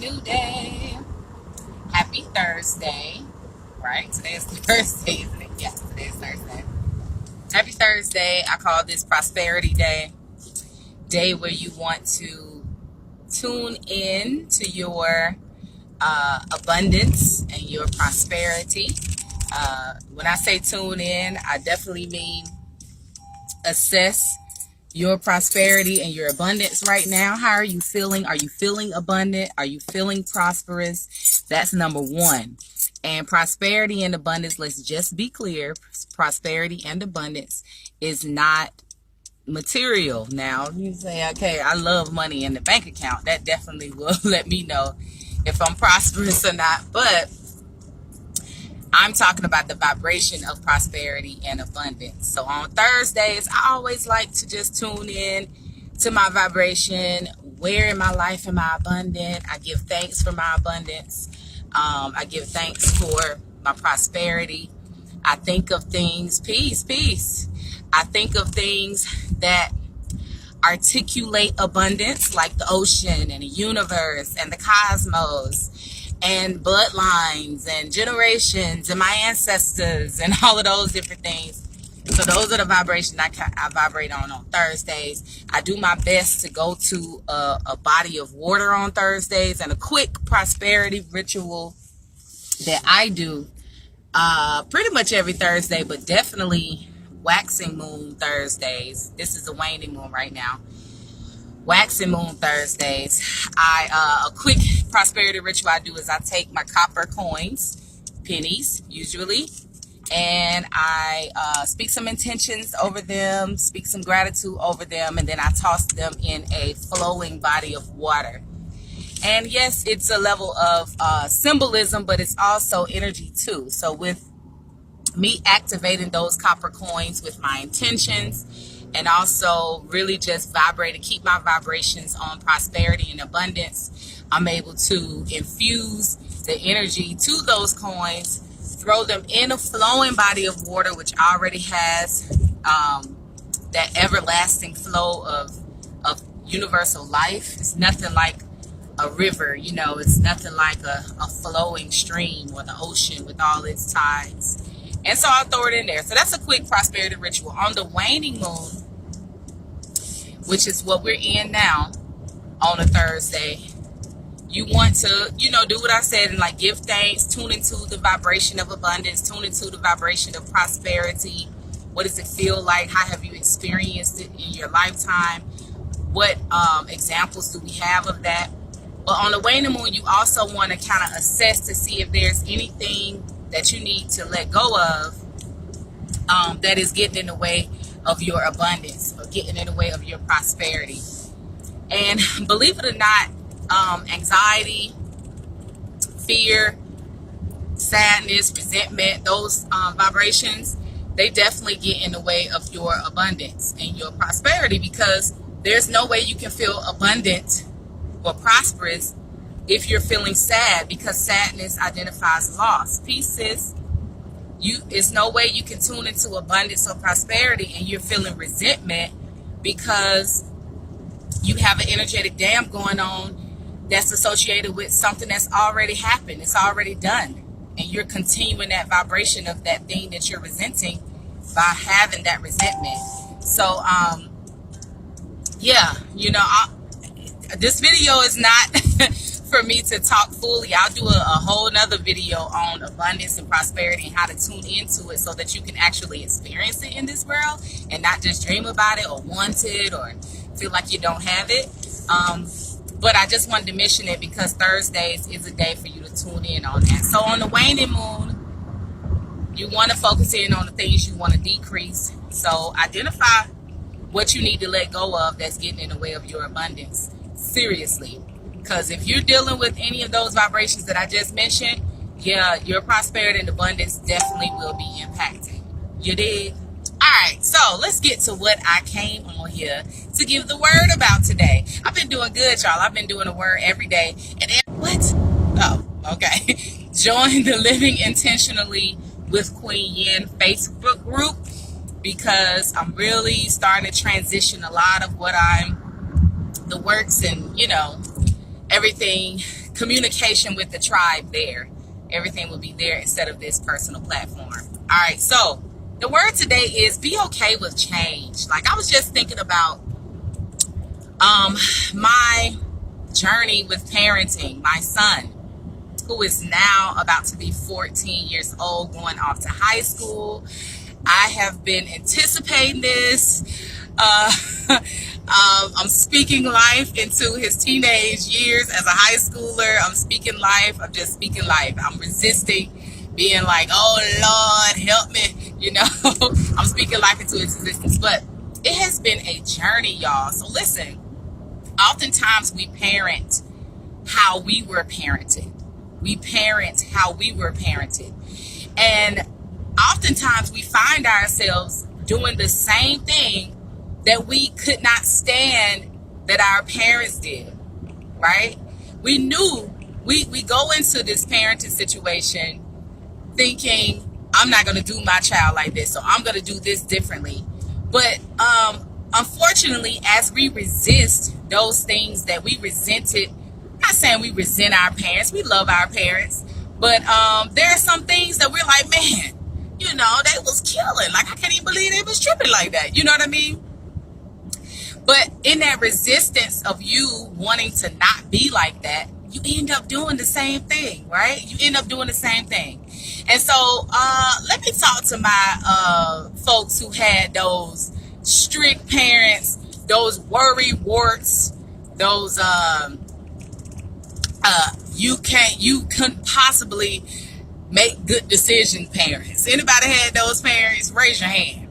new day. Happy Thursday. Right? Today is Thursday, isn't it? Yes, today is Thursday. Happy Thursday. I call this Prosperity Day. Day where you want to tune in to your abundance and your prosperity. When I say tune in, I definitely mean assess your prosperity and your abundance right now. How are you feeling? Are you feeling abundant? Are you feeling prosperous? That's number one. And prosperity and abundance, let's just be clear, prosperity and abundance is not material. Now, you say, okay, I love money in the bank account. That definitely will let me know if I'm prosperous or not. But I'm talking about the vibration of prosperity and abundance. So on Thursdays, I always like to just tune in to my vibration. Where in my life am I abundant? I give thanks for my abundance. I give thanks for my prosperity. I think of things, peace. I think of things that articulate abundance, like the ocean and the universe and the cosmos and bloodlines and generations and my ancestors and all of those different things. So those are the vibrations I vibrate on Thursdays. I do my best to go to a body of water on Thursdays, and a quick prosperity ritual that I do pretty much every Thursday, but definitely waxing moon Thursdays. This is a waning moon right now. Waxing moon Thursdays. A quick prosperity ritual I do is I take my copper coins, pennies usually, and I speak some intentions over them, speak some gratitude over them, and then I toss them in a flowing body of water. And yes, it's a level of symbolism, but it's also energy too. So with me activating those copper coins with my intentions, and also really just vibrate and keep my vibrations on prosperity and abundance, I'm able to infuse the energy to those coins, throw them in a flowing body of water, which already has that everlasting flow of universal life. It's nothing like a river, it's nothing like a flowing stream or the ocean with all its tides. And so I'll throw it in there. So that's a quick prosperity ritual. On the waning moon, which is what we're in now on a Thursday, you want to, do what I said and give thanks, tune into the vibration of abundance, tune into the vibration of prosperity. What does it feel like? How have you experienced it in your lifetime? What examples do we have of that? But on the waning moon, you also want to kind of assess to see if there's anything that you need to let go of that is getting in the way of your abundance or getting in the way of your prosperity. And believe it or not, anxiety, fear, sadness, resentment, those vibrations, they definitely get in the way of your abundance and your prosperity, because there's no way you can feel abundant or prosperous if you're feeling sad, because sadness identifies loss. Peace, sis. It's no way you can tune into abundance or prosperity and you're feeling resentment, because you have an energetic dam going on that's associated with something that's already happened. It's already done. And you're continuing that vibration of that thing that you're resenting by having that resentment. So, this video is not for me to talk fully. I'll do a whole nother video on abundance and prosperity and how to tune into it so that you can actually experience it in this world and not just dream about it or want it or feel like you don't have it. But I just wanted to mention it because Thursdays is a day for you to tune in on that. So on the waning moon, you want to focus in on the things you want to decrease. So identify what you need to let go of that's getting in the way of your abundance. Seriously. Because if you're dealing with any of those vibrations that I just mentioned, your prosperity and abundance definitely will be impacted. You dig? Alright, so let's get to what I came on here to give the word about today. I've been doing good, y'all. I've been doing a word every day. What? Oh, okay. Join the Living Intentionally with Queen Yenn Facebook group, because I'm really starting to transition a lot of what the works and, everything communication with the tribe there. Everything will be there instead of this personal platform. All right, so the word today is be okay with change. Like, I was just thinking about my journey with parenting my son, who is now about to be 14 years old, going off to high school. I have been anticipating this. I'm speaking life into his teenage years as a high schooler. I'm speaking life. I'm just speaking life. I'm resisting being like, oh Lord, help me. You know, I'm speaking life into its existence. But it has been a journey, y'all. So listen, oftentimes we parent how we were parented. We parent how we were parented. And oftentimes we find ourselves doing the same thing that we could not stand that our parents did, right? We knew, we go into this parenting situation thinking, I'm not going to do my child like this, so I'm going to do this differently. But unfortunately, as we resist those things that we resented, I'm not saying we resent our parents, we love our parents, but there are some things that we're like, man, you know, they was killing. Like, I can't even believe they was tripping like that. You know what I mean? But in that resistance of you wanting to not be like that, you end up doing the same thing, right? You end up doing the same thing. And so let me talk to my folks who had those strict parents, those worry warts, those you couldn't possibly make good decision parents. Anybody had those parents? Raise your hand.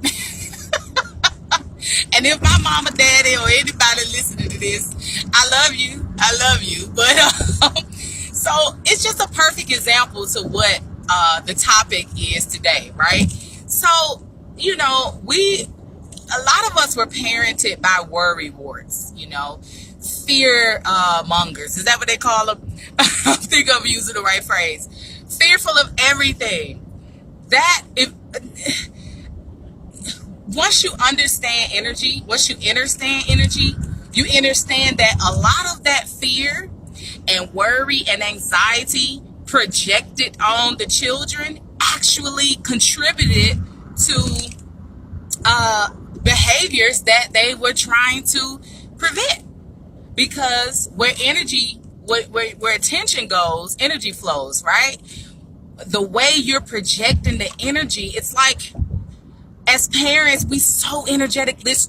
And if my mama, daddy, or anybody listening to this, I love you. But so it's just a perfect example to what the topic is today, right? So, you know, a lot of us were parented by worry warts, you know, fear mongers. Is that what they call them? I think I'm using the right phrase. Fearful of everything. That if once you understand energy, you understand that a lot of that fear and worry and anxiety projected on the children actually contributed to behaviors that they were trying to prevent. Because where attention goes, energy flows, right? The way you're projecting the energy, it's like, as parents, we so energetic, let's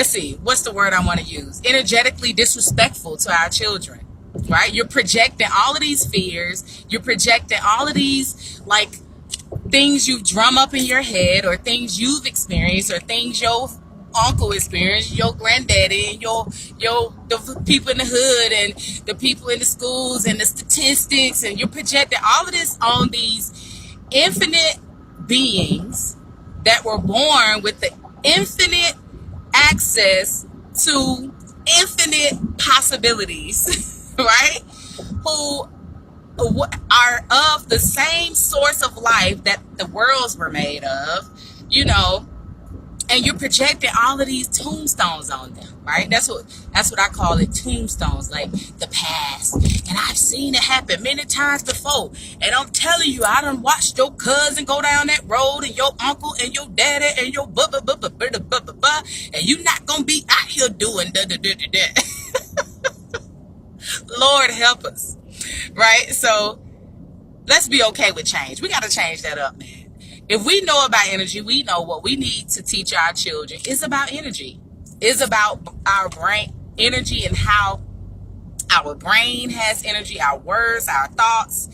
see, what's the word I want to use? Energetically disrespectful to our children, right? You're projecting all of these fears. You're projecting all of these, like, things you drum up in your head, or things you've experienced, or things your uncle experienced, your granddaddy, and the people in the hood, and the people in the schools, and the statistics, and you're projecting all of this on these infinite beings that were born with the infinite access to infinite possibilities, right? Who are of the same source of life that the worlds were made of, you know, and you're projecting all of these tombstones on them, right? That's what I call it, tombstones, like the past. And I've seen it happen many times before. And I'm telling you, I done watched your cousin go down that road, and your uncle, and your daddy, and your and you not gonna be out here doing da. Lord help us, right? So let's be okay with change. We got to change that up, man. If we know about energy, we know what we need to teach our children is about energy. It's about our brain energy, and how our brain has energy, our words, our thoughts,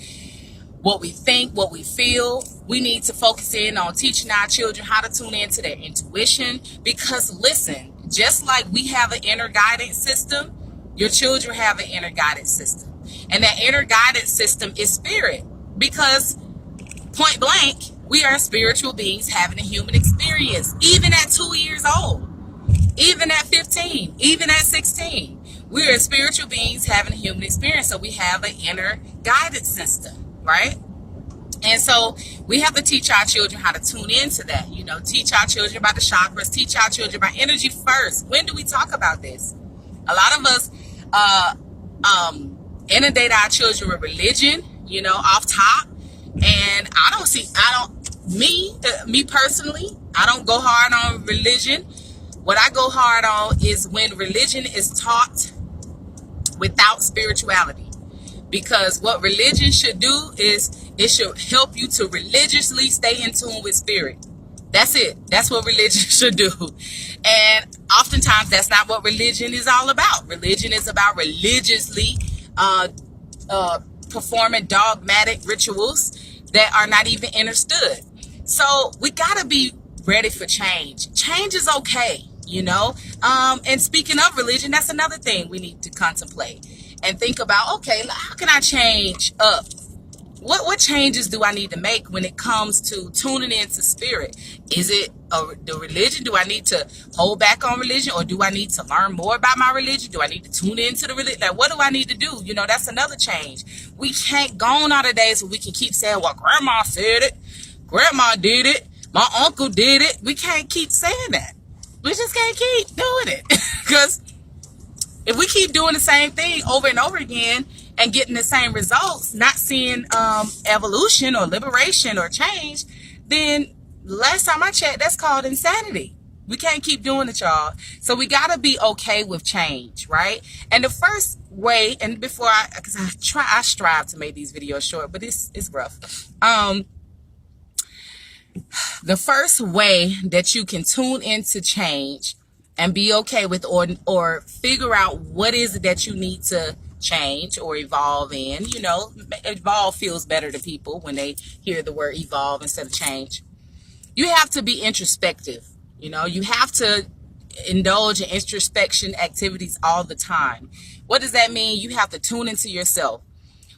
what we think, what we feel. We need to focus in on teaching our children how to tune into their intuition. Because listen, just like we have an inner guidance system, your children have an inner guidance system. And that inner guidance system is spirit. Because point blank, we are spiritual beings having a human experience, even at 2 years old, even at 15, even at 16. We are spiritual beings having a human experience, so we have an inner guidance system, right? And so we have to teach our children how to tune into that, you know, teach our children about the chakras, teach our children about energy first. When do we talk about this? A lot of us inundate our children with religion, you know, off top. And me personally, I don't go hard on religion. What I go hard on is when religion is taught without spirituality. Because what religion should do is it should help you to religiously stay in tune with spirit. That's it. That's what religion should do. And oftentimes that's not what religion is all about. Religion is about religiously performing dogmatic rituals that are not even understood. So we got to be ready for change. Change is okay, you know. And speaking of religion, that's another thing we need to contemplate and think about. Okay, how can I change up? What changes do I need to make when it comes to tuning into spirit? Is it the religion? Do I need to hold back on religion, or do I need to learn more about my religion? Do I need to tune into the religion? Like, what do I need to do? You know, that's another change. We can't go on all the days where we can keep saying, well, grandma said it, grandma did it, my uncle did it. We can't keep saying that. We just can't keep doing it. Because if we keep doing the same thing over and over again and getting the same results, not seeing evolution or liberation or change, then last time I checked, that's called insanity. We can't keep doing it, y'all. So we got to be okay with change, right? And the first way, and before because I strive to make these videos short, but it's rough. The first way that you can tune into change and be okay with, or figure out what is it that you need to change or evolve in. You know, evolve feels better to people when they hear the word evolve instead of change. You have to be introspective. You know, you have to indulge in introspection activities all the time. What does that mean? You have to tune into yourself.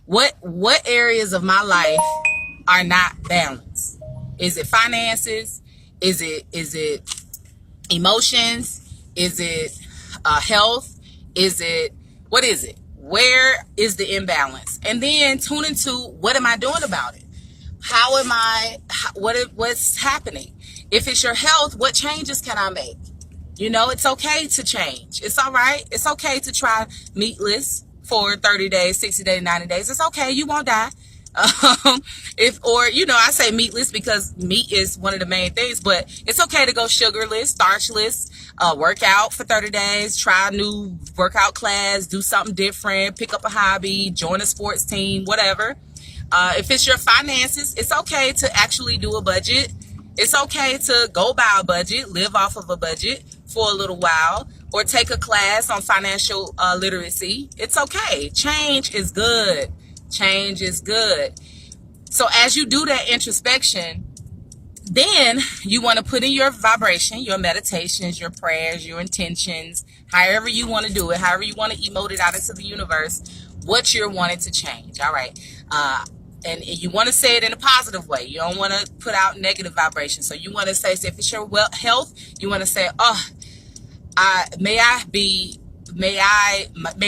What areas of my life are not balanced? Is it finances? Is it emotions? Is it health? What is it? Where is the imbalance? And then tune into, what am I doing about it? What's happening? If it's your health, what changes can I make? You know, it's okay to change. It's all right. It's okay to try meatless for 30 days, 60 days, 90 days. It's okay. You won't die. I say meatless because meat is one of the main things, but it's okay to go sugarless, starchless, work out for 30 days, try a new workout class, do something different, pick up a hobby, join a sports team, whatever. If it's your finances, it's okay to actually do a budget. It's okay to go by a budget, live off of a budget for a little while, or take a class on financial literacy. It's okay. Change is good. Change is good. So as you do that introspection, then you want to put in your vibration, your meditations, your prayers, your intentions, however you want to do it, however you want to emote it out into the universe, what you're wanting to change. All right. And you want to say it in a positive way. You don't want to put out negative vibrations. So you want to say, if it's your health, you want to say, may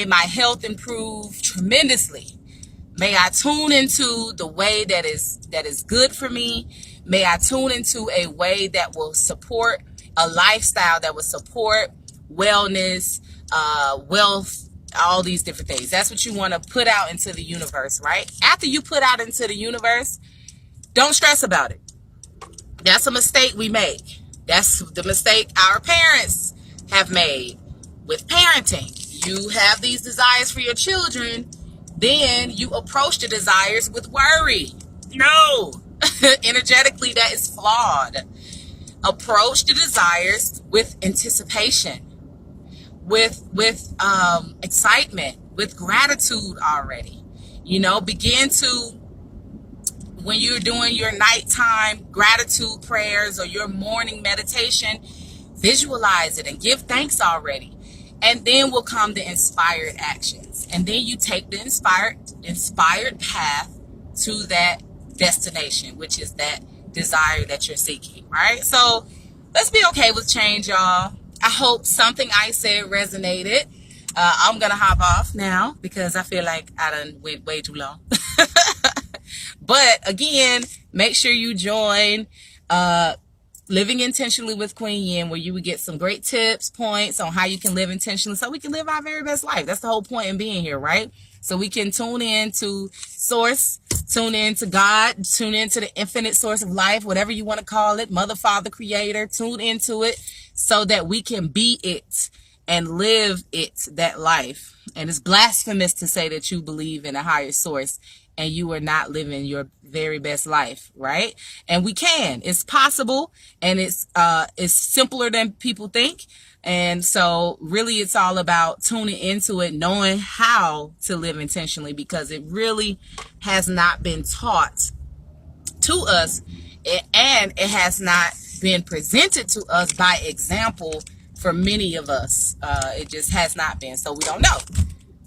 my health improve tremendously. May I tune into the way that is good for me. May I tune into a way that will support a lifestyle that will support wellness, wealth, all these different things. That's what you want to put out into the universe, right? After you put out into the universe, don't stress about it. That's a mistake we make. That's the mistake our parents have made with parenting. You have these desires for your children, then you approach the desires with worry. No, energetically that is flawed. Approach the desires with anticipation, with excitement, with gratitude already. You know, begin to, when you're doing your nighttime gratitude prayers or your morning meditation, visualize it and give thanks already. And then will come the inspired actions. And then you take the inspired path to that destination, which is that desire that you're seeking, right? So let's be okay with change, y'all. I hope something I said resonated. I'm going to hop off now because I feel like I done went way too long. But again, make sure you join. Living Intentionally with Queen Yenn, where you would get some great tips, points on how you can live intentionally so we can live our very best life. That's the whole point in being here, right? So we can tune in to source, tune in to God, tune into the infinite source of life, whatever you want to call it, Mother, Father, Creator, tune into it so that we can be it and live it, that life. And it's blasphemous to say that you believe in a higher source and you are not living your very best life, right? And we can. It's possible, and it's simpler than people think. And so really it's all about tuning into it, knowing how to live intentionally, because it really has not been taught to us, and it has not been presented to us by example for many of us. It just has not been, so we don't know.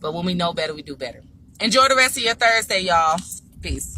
But when we know better, we do better. Enjoy the rest of your Thursday, y'all. Peace.